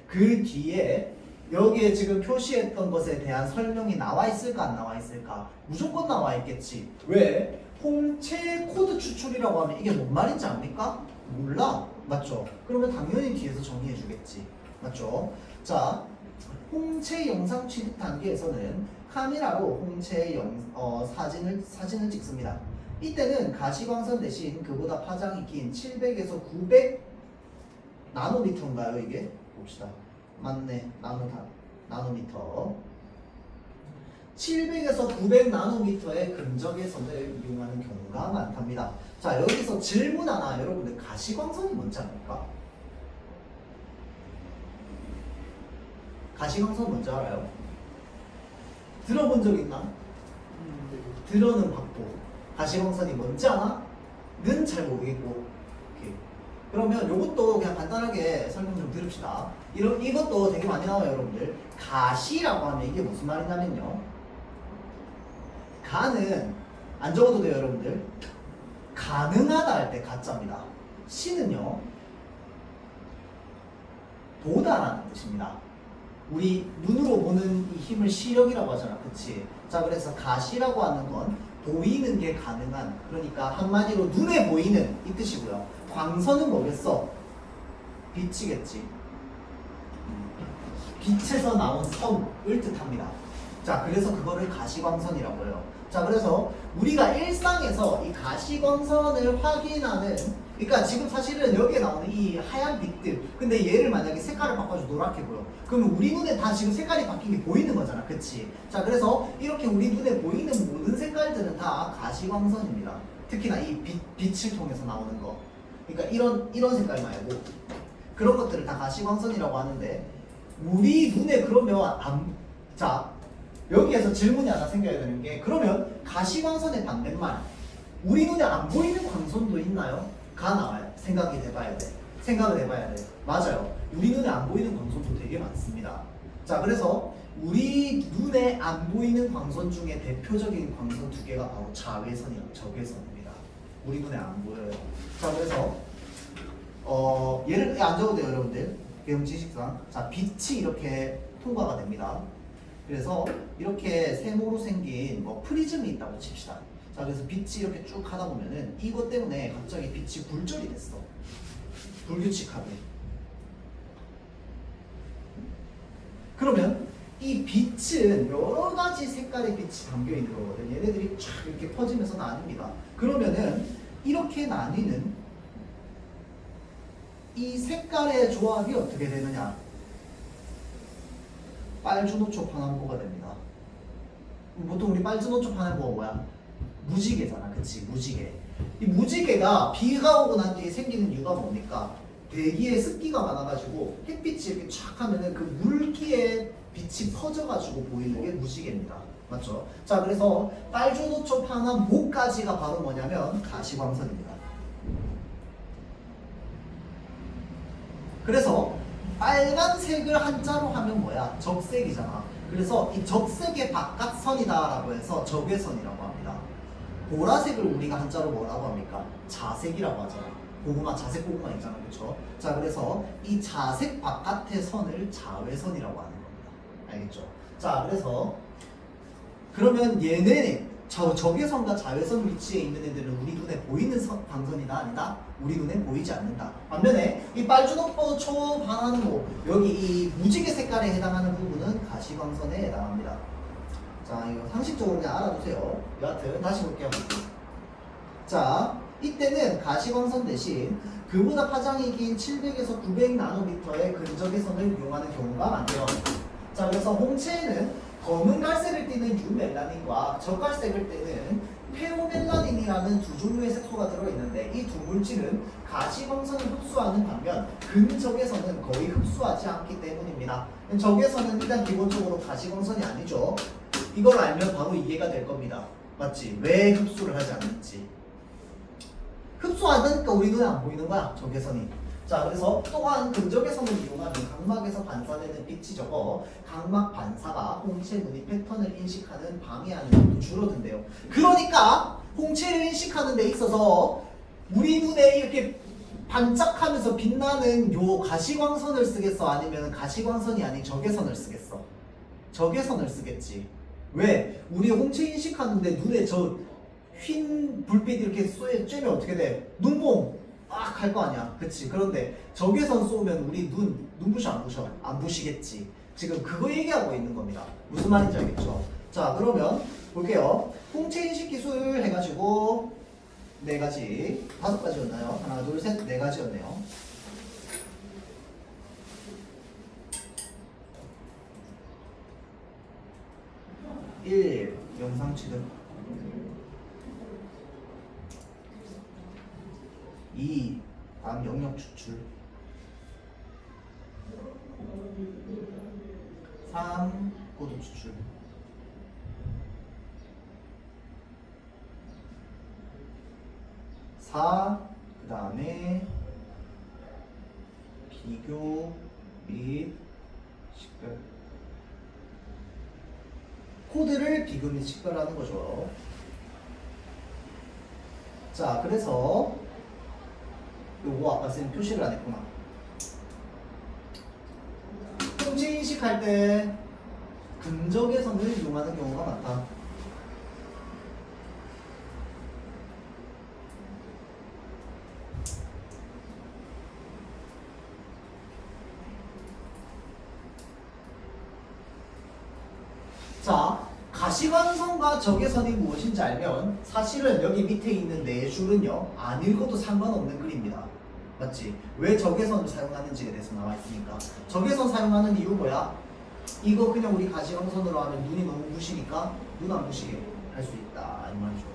그 뒤에 여기에 지금 표시했던 것에 대한 설명이 나와 있을까 안 나와 있을까? 무조건 나와 있겠지. 왜? 홍채 코드 추출이라고 하면 이게 뭔 말인지 압니까? 몰라. 맞죠? 그러면 당연히 뒤에서 정의해 주겠지. 맞죠? 자, 홍채 영상 취득 단계에서는 카메라로 홍채 사진을 찍습니다. 이때는 가시광선 대신 그보다 파장이 긴 700에서 900 나노미터인가요 이게? 봅시다. 맞네. 나노미터. 700에서 900 나노미터의 근적외선을 이용하는 경우가 많답니다. 자, 여기서 질문 하나. 여러분들 가시광선이 뭔지 압니까? 가시광선 뭔지 알아요? 들어본 적 있나? 들어는 봤고 가시광선이 뭔지 아나? 는 잘 모르겠고. 오케이. 그러면 이것도 그냥 간단하게 설명 좀 들읍시다. 이것도 되게 많이 나와요 여러분들. 가시라고 하면 이게 무슨 말이냐면요, 가는 안 적어도 돼요 여러분들. 가능하다 할 때 가짜입니다. 시는요 보다라는 뜻입니다. 우리 눈으로 보는 이 힘을 시력이라고 하잖아. 그치? 자, 그래서 가시라고 하는 건 보이는 게 가능한, 그러니까 한마디로 눈에 보이는 이 뜻이고요. 광선은 뭐겠어? 빛이겠지. 빛에서 나온 성을 뜻합니다. 자, 그래서 그거를 가시광선이라고 해요. 자, 그래서 우리가 일상에서 이 가시광선을 확인하는, 그러니까 지금 사실은 여기에 나오는 이 하얀 빛들, 근데 얘를 만약에 색깔을 바꿔줘 노랗게 보여. 그러면 우리 눈에 다 지금 색깔이 바뀐 게 보이는 거잖아. 그치? 자, 그래서 이렇게 우리 눈에 보이는 모든 색깔들은 다 가시광선입니다. 특히나 이 빛을 통해서 나오는 거. 그러니까 이런 색깔 말고 그런 것들을 다 가시광선이라고 하는데, 우리 눈에 그러면 자, 여기에서 질문이 하나 생겨야 되는 게, 그러면 가시광선의 반대말, 우리 눈에 안 보이는 광선도 있나요? 가 나와요. 생각을 해봐야 돼. 맞아요. 우리 눈에 안 보이는 광선도 되게 많습니다. 자, 그래서 우리 눈에 안 보이는 광선 중에 대표적인 광선 두 개가 바로 자외선이랑 적외선입니다. 우리 눈에 안 보여요. 자, 그래서 얘를 안 적어도 돼요 여러분들. 개념 지식상. 자, 빛이 이렇게 통과가 됩니다. 그래서 이렇게 세모로 생긴 프리즘이 있다고 칩시다. 자, 그래서 빛이 이렇게 쭉 하다 보면은 이것 때문에 갑자기 빛이 굴절이 됐어. 불규칙하게. 그러면 이 빛은 여러 가지 색깔의 빛이 담겨 있는 거거든. 얘네들이 쫙 이렇게 퍼지면서 나뉩니다. 그러면은 이렇게 나뉘는 이 색깔의 조합이 어떻게 되느냐? 빨주노초 파남보가 됩니다. 보통 우리 빨주노초 파남보가 뭐야? 무지개잖아. 그치? 무지개. 이 무지개가 비가 오고 난 뒤에 생기는 이유가 뭡니까? 대기에 습기가 많아가지고 햇빛이 이렇게 촥 하면은 그 물기에 빛이 퍼져가지고 보이는 게 무지개입니다. 맞죠? 자, 그래서 빨주노초 파남보까지가 바로 뭐냐면 가시광선입니다. 그래서 빨간색을 한자로 하면 뭐야? 적색이잖아. 그래서 이 적색의 바깥선이다 라고 해서 적외선이라고 합니다. 보라색을 우리가 한자로 뭐라고 합니까? 자색이라고 하잖아. 고구마, 자색 고구마 있잖아, 그렇죠? 자, 그래서 이 자색 바깥의 선을 자외선이라고 하는 겁니다. 알겠죠? 자, 그래서 그러면 얘네 적외선과 자외선 위치에 있는 애들은 우리 눈에 보이는 광선이다 아니다? 우리 눈에 보이지 않는다. 반면에 이 빨주노초 초반환호 여기 이 무지개 색깔에 해당하는 부분은 가시광선에 해당합니다. 자, 이거 상식적으로 그냥 알아두세요. 여하튼 다시 볼게요. 자, 이때는 가시광선 대신 그보다 파장이 긴 700에서 900나노미터의 근적외선을 이용하는 경우가 많대요. 자, 그래서 홍채에는 검은 갈색을 띠는 유멜라닌과 적갈색을 띠는 페오멜라닌이라는 두 종류의 색소가 들어있는데 이 두 물질은 가시광선을 흡수하는 반면 근적외선은 거의 흡수하지 않기 때문입니다. 적외선은 일단 기본적으로 가시광선이 아니죠. 이걸 알면 바로 이해가 될 겁니다. 맞지? 왜 흡수를 하지 않는지. 흡수하니까 우리 눈에 안 보이는 거야, 적외선이. 자, 그래서 또한 근적외선을 이용하면 각막에서 반사되는 빛이 적어 각막 반사가 홍채 무늬 패턴을 인식하는 방해하는 것도 줄어든대요. 그러니까 홍채를 인식하는 데 있어서 우리 눈에 이렇게 반짝하면서 빛나는 요 가시광선을 쓰겠어? 아니면 가시광선이 아닌 적외선을 쓰겠어? 적외선을 쓰겠지. 왜? 우리 홍채 인식하는데 눈에 저 흰 불빛 이렇게 쬐면 어떻게 돼? 눈봉! 악 할 거 아니야. 그치? 그런데 적외선 쏘면 우리 눈부셔 안 부셔? 안 부시겠지. 지금 그거 얘기하고 있는 겁니다. 무슨 말인지 알겠죠? 자, 그러면 볼게요. 홍채 인식 기술 해가지고 4가지, 5가지였나요? 하나, 둘, 셋, 4가지였네요. 1. 영상 취득. 2. 다음 영역 추출. 3. 코드 추출. 4. 그 다음에 비교 및 식별. 코드를 비교 및 식별하는 거죠. 자, 그래서 요거 아까 쌤 표시를 안 했구나. 홍채 인식할 때 근적외선을 이용하는 경우가 많다. 자, 가시광선과 적외선이 무엇인지 알면 사실은 여기 밑에 있는 4줄은요 안 읽어도 상관없는 글입니다. 맞지? 왜 적외선을 사용하는지에 대해서 나와 있으니까. 적외선 사용하는 이유 뭐야? 이거 그냥 우리 가시광선으로 하면 눈이 너무 부시니까 눈 안 부시게 할 수 있다 이 말이죠.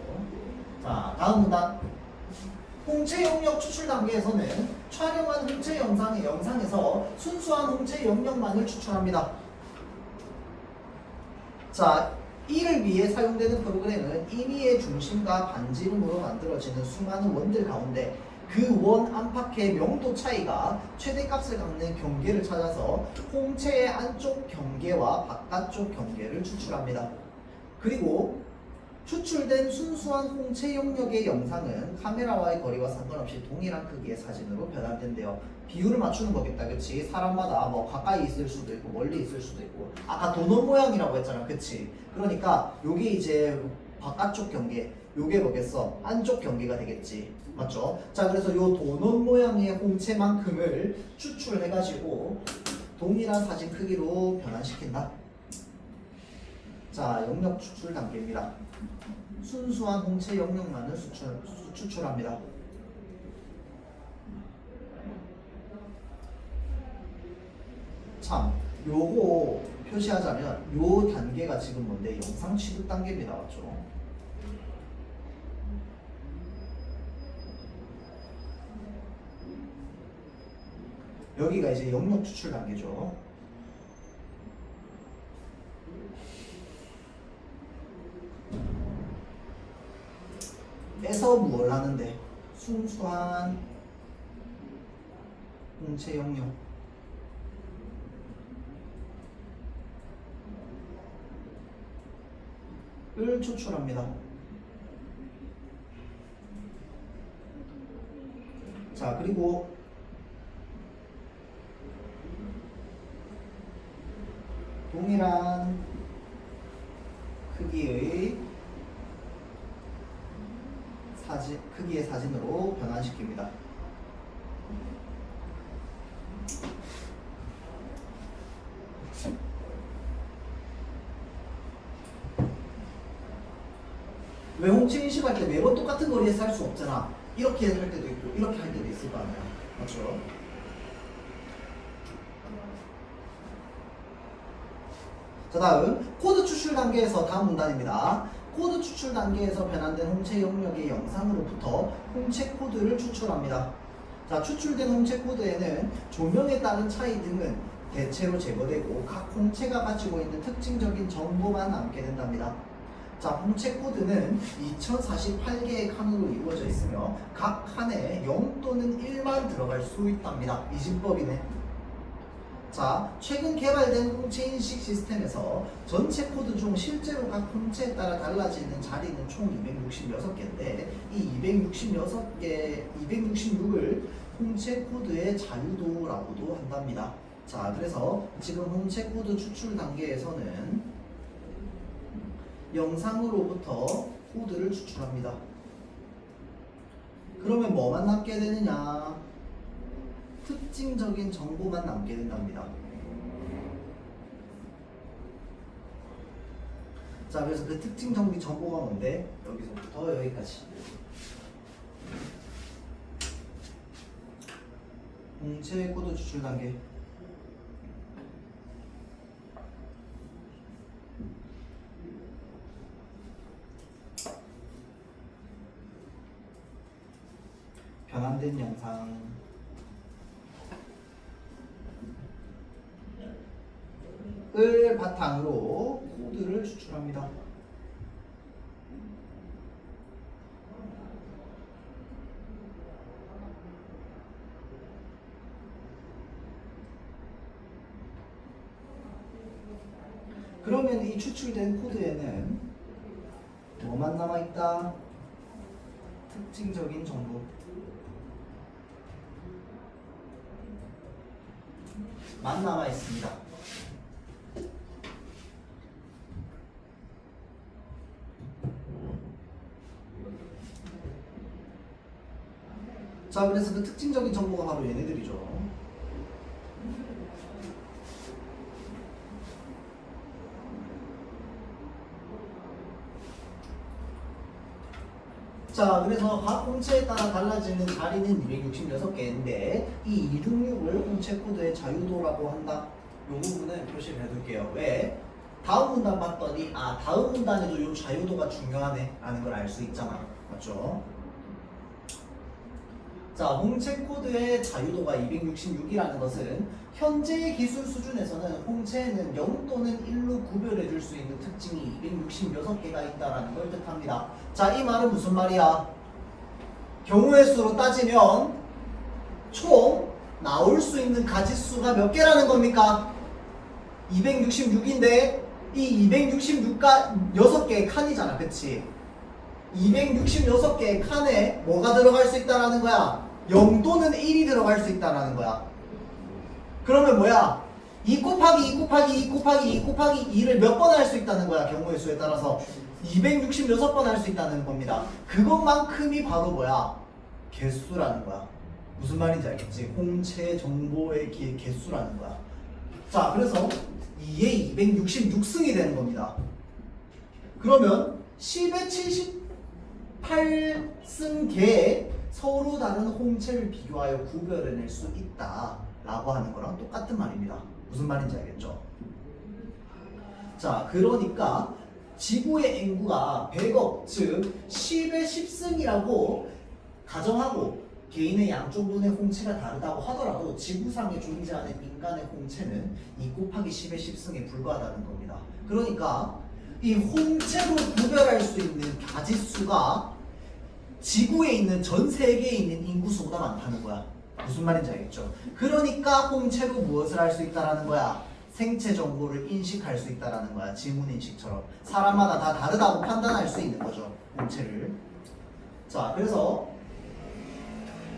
자, 다음 문단. 홍채 영역 추출 단계에서는 촬영한 홍채 영상에서 순수한 홍채 영역만을 추출합니다. 자, 이를 위해 사용되는 프로그램은 임의의 중심과 반지름으로 만들어지는 수많은 원들 가운데 그 원 안팎의 명도 차이가 최대값을 갖는 경계를 찾아서 홍채의 안쪽 경계와 바깥쪽 경계를 추출합니다. 그리고 추출된 순수한 홍채 영역의 영상은 카메라와의 거리와 상관없이 동일한 크기의 사진으로 변환된대요. 비율을 맞추는 거겠다, 그치? 사람마다 뭐 가까이 있을 수도 있고 멀리 있을 수도 있고. 아까 도넛 모양이라고 했잖아, 그치? 그러니까 요게 이제 바깥쪽 경계, 요게 뭐겠어? 안쪽 경계가 되겠지, 맞죠? 자, 그래서 요 도넛 모양의 홍채만큼을 추출해가지고 동일한 사진 크기로 변환시킨다. 자, 영역 추출 단계입니다. 순수한 홍채 영역만을 추출합니다. 참, 요거 표시하자면 요 단계가 지금 뭔데? 영상 취득 단계입니다. 맞죠? 여기가 이제 영역 추출 단계죠. 에서 무엇을 하는데? 순수한 홍채 영역을 추출합니다. 자, 그리고 동일한 크기의 크기의 사진으로 변환시킵니다. 왜 홍채 인식할 때 매번 똑같은 거리에서 할 수 없잖아. 이렇게 할 때도 있고 이렇게 할 때도 있을 거 아니야. 맞죠? 자, 다음 코드 추출 단계에서 다음 문단입니다. 코드 추출 단계에서 변환된 홍채 영역의 영상으로부터 홍채 코드를 추출합니다. 자, 추출된 홍채 코드에는 조명에 따른 차이 등은 대체로 제거되고 각 홍채가 가지고 있는 특징적인 정보만 남게 된답니다. 자, 홍채 코드는 2048개의 칸으로 이루어져 있으며 각 칸에 0 또는 1만 들어갈 수 있답니다. 이진법이네. 자, 최근 개발된 홍채 인식 시스템에서 전체 코드 중 실제로 각 홍채에 따라 달라지는 자리는 총 266개인데 이 266을 홍채 코드의 자유도라고도 한답니다. 자, 그래서 지금 홍채 코드 추출 단계에서는 영상으로부터 코드를 추출합니다. 그러면 뭐만 남게 되느냐? 특징적인 정보만 남게 된답니다. 자, 그래서 그 특징적인 정보가 뭔데? 여기서부터 여기까지. 홍채 코드 추출 단계. 변환된 영상. 을 바탕으로 코드를 추출합니다. 그러면 이 추출된 코드에는 뭐만 남아있다? 특징적인 정보. 만 남아있습니다. 자, 그래서 그 특징적인 정보가 바로 얘네들이죠. 자, 그래서 각 홍채에 따라 달라지는 자리는 266개인데 이 266을 홍채 코드의 자유도라고 한다. 이 부분은 표시를 해둘게요. 왜? 다음 문단 봤더니 다음 문단에도 이 자유도가 중요하네 라는 걸 알 수 있잖아. 맞죠? 자, 홍채 코드의 자유도가 266이라는 것은 현재의 기술 수준에서는 홍채에는 0 또는 1로 구별해 줄 수 있는 특징이 266개가 있다는 걸 뜻합니다. 자, 이 말은 무슨 말이야? 경우의 수로 따지면 총 나올 수 있는 가지수가 몇 개라는 겁니까? 266인데 이 266가 6개의 칸이잖아. 그치? 266개의 칸에 뭐가 들어갈 수 있다라는 거야? 0 또는 1이 들어갈 수 있다라는 거야. 그러면 뭐야? 2 곱하기 2 곱하기 2 곱하기 2 곱하기 2를 몇 번 할 수 있다는 거야. 경우의 수에 따라서 266번 할 수 있다는 겁니다. 그것만큼이 바로 뭐야? 개수라는 거야. 무슨 말인지 알겠지? 홍채 정보의 개수라는 거야. 자, 그래서 이게 266승이 되는 겁니다. 그러면 10에 78승계의 서로 다른 홍채를 비교하여 구별해낼 수 있다라고 하는 거랑 똑같은 말입니다. 무슨 말인지 알겠죠? 자, 그러니까 지구의 인구가 100억, 즉 10의 10승이라고 가정하고 개인의 양쪽 눈의 홍채가 다르다고 하더라도 지구상에 존재하는 인간의 홍채는 2 곱하기 10의 10승에 불과하다는 겁니다. 그러니까 이 홍채로 구별할 수 있는 가지수가 지구에 있는 전 세계에 있는 인구수보다 많다는 거야. 무슨 말인지 알겠죠? 그러니까 홍채로 무엇을 할 수 있다라는 거야? 생체 정보를 인식할 수 있다라는 거야. 지문 인식처럼 사람마다 다 다르다고 판단할 수 있는 거죠. 홍채를. 자, 그래서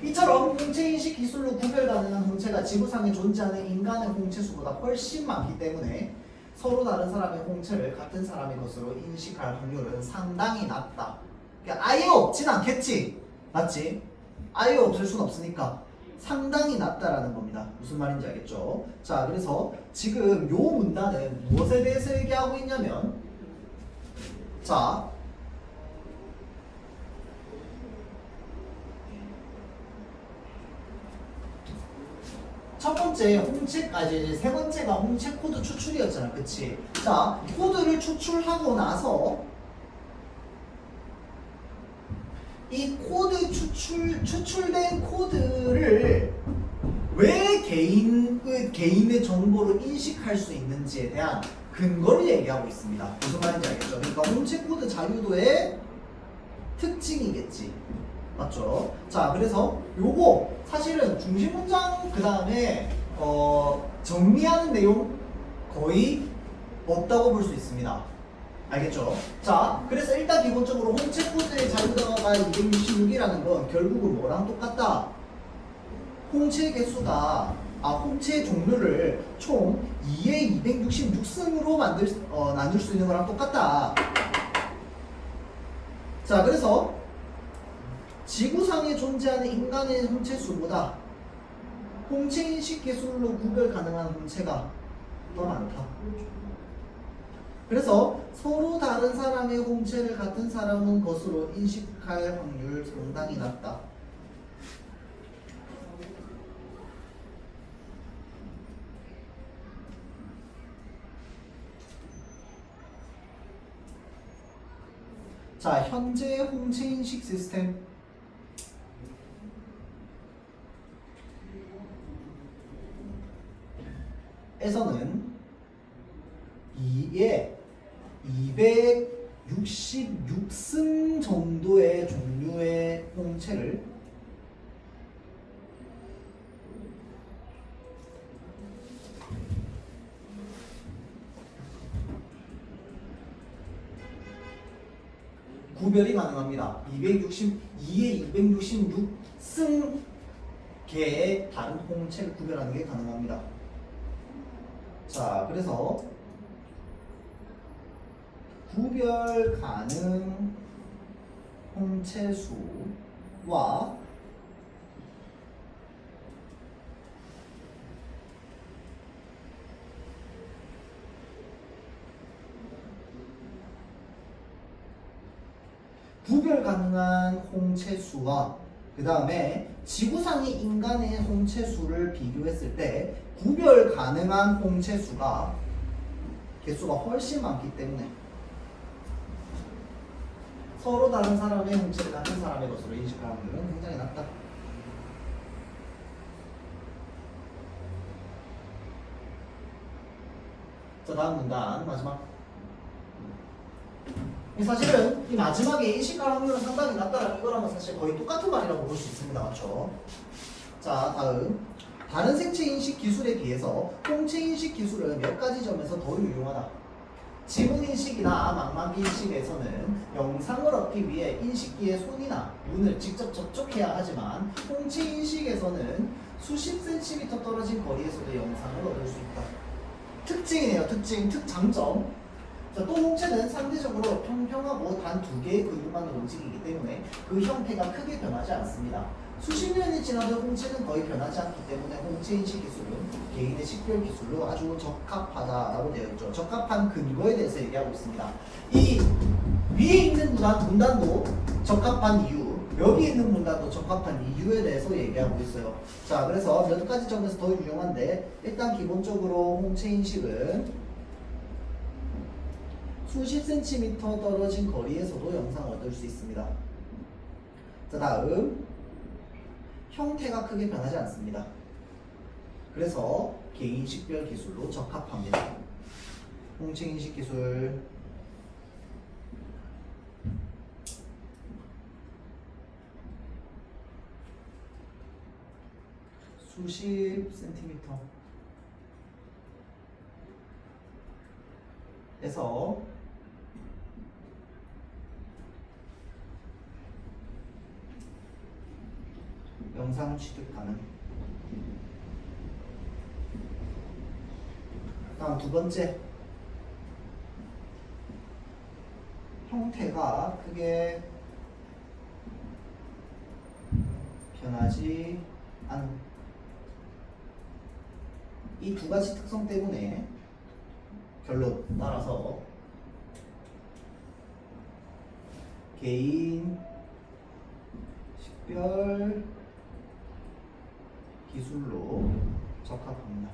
이처럼 홍채인식 기술로 구별 가능한 홍채가 지구상에 존재하는 인간의 홍채수보다 훨씬 많기 때문에 서로 다른 사람의 홍채를 같은 사람의 것으로 인식할 확률은 상당히 낮다. 그러니까 아예 없진 않겠지. 맞지? 아예 없을 순 없으니까 상당히 낮다라는 겁니다. 무슨 말인지 알겠죠? 자, 그래서 지금 요 문단은 무엇에 대해서 얘기하고 있냐면, 자, 첫 번째 홍채까지, 세 번째가 홍채 코드 추출이었잖아. 그치? 자, 코드를 추출하고 나서 이 코드 추출된 코드를 왜 개인의 정보로 인식할 수 있는지에 대한 근거를 얘기하고 있습니다. 무슨 말인지 알겠죠? 그러니까 홍채 코드 자유도의 특징이겠지. 맞죠? 자, 그래서 요거 사실은 중심 문장 그 다음에 정리하는 내용 거의 없다고 볼 수 있습니다. 알겠죠? 자, 그래서 일단 기본적으로 홍채 코드의 자유도가 266이라는 건 결국은 뭐랑 똑같다? 홍채 개수가 홍채 종류를 총 2의 266승으로 나눌 수 있는 거랑 똑같다. 자, 그래서 지구상에 존재하는 인간의 홍채 수보다 홍채 인식 기술로 구별 가능한 홍채가 더 많다. 그래서 서로 다른 사람의 홍채를 같은 사람은 것으로 인식할 확률 상당히 낮다. 자, 현재 홍채 인식 시스템 에서는 266승 정도의 종류의 홍채를 구별이 가능합니다. 2의 266승 개의 다른 홍채를 구별하는 게 가능합니다. 자, 그래서 구별 가능 홍채수와 구별 가능한 홍채수와 그 다음에 지구상의 인간의 홍채수를 비교했을 때 구별 가능한 홍채수가 개수가 훨씬 많기 때문에 서로 다른 사람의 홍채를 같은 사람의 것으로 인식하는 확률은 굉장히 낮다. 자, 다음 문단 마지막. 사실은 이 마지막에 인식할 확률은 상당히 낮다라는 이거랑은 사실 거의 똑같은 말이라고 볼 수 있습니다. 맞죠? 자, 다음. 다른 생체 인식 기술에 비해서 홍채 인식 기술은 몇 가지 점에서 더 유용하다. 지문 인식이나 망막이 인식에서는 영상을 얻기 위해 인식기의 손이나 눈을 직접 접촉해야 하지만 홍채 인식에서는 수십 센티미터 떨어진 거리에서도 영상을 얻을 수 있다. 특징이네요. 장점. 자, 또 홍채는 상대적으로 평평하고 단 2개의 근육만으로 움직이기 때문에 그 형태가 크게 변하지 않습니다. 수십 년이 지나도 홍채는 거의 변하지 않기 때문에 홍채 인식 기술은 개인의 식별 기술로 아주 적합하다라고 되어 있죠. 적합한 근거에 대해서 얘기하고 있습니다. 이 위에 있는 문단도 적합한 이유, 여기 있는 문단도 적합한 이유에 대해서 얘기하고 있어요. 자, 그래서 몇 가지 점에서 더 유용한데 일단 기본적으로 홍채 인식은 수십 센티미터 떨어진 거리에서도 영상을 얻을 수 있습니다. 자, 다음. 형태가 크게 변하지 않습니다. 그래서 개인 식별 기술로 적합합니다. 홍채 인식 기술. 수십 센티미터 에서 영상 취득 가능. 다음 두 번째. 형태가 크게 변하지 않은. 이 두 가지 특성 때문에 결론 따라서 개인 식별 기술로 적합합니다.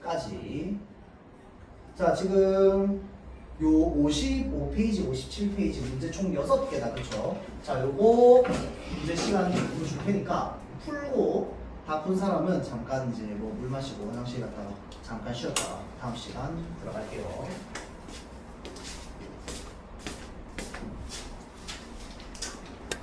까지. 자, 지금 요 55페이지, 57페이지 문제 총 6개다. 그쵸? 자, 요거 문제 시간 줄 테니까 풀고 다 푼 사람은 잠깐 이제 뭐 물 마시고 화장실 갔다가 잠깐 쉬었다가 다음 시간 들어갈게요.